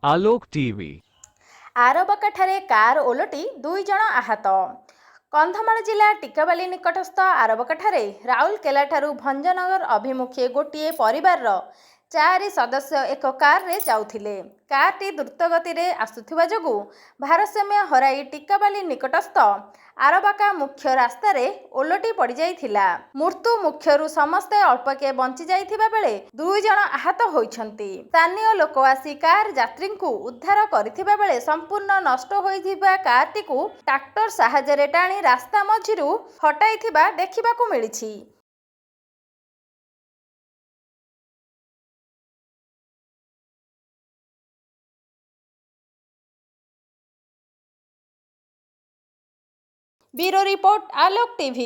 आलोक TV. आरबकाठारे car ओलटी 2 जण आहत। कंधमाल जिला टिकाबाली निकटस्थ आरबकाठारे राउरकेलाठारू भंजनगर अभिमुखे गोटे परिवार 4 सदस्य एक कार रे जाउथिले। कारटी द्रुतगति रे आसुथिबा जोगु भारसाम्य हराई टिकाबाली निकटस्थ आरबाका मुख्य रास्ता रे ओलटी पड़ी जाइथिला। मृत्यु मुख्यरू समस्ते अल्पके बंची जाइथिबा बेले 2 जण आहत होइछंती। स्थानीय लोक आसी कार यात्री को उद्धार करथिबा बेले संपूर्ण नष्ट होइथिबा कारटी को ट्रैक्टर साहाय्य टाणी रास्ता मझिरू हटाइथिबा देखिबाकू मिलिछि। ब्यूरो रिपोर्ट आलोक टीवी।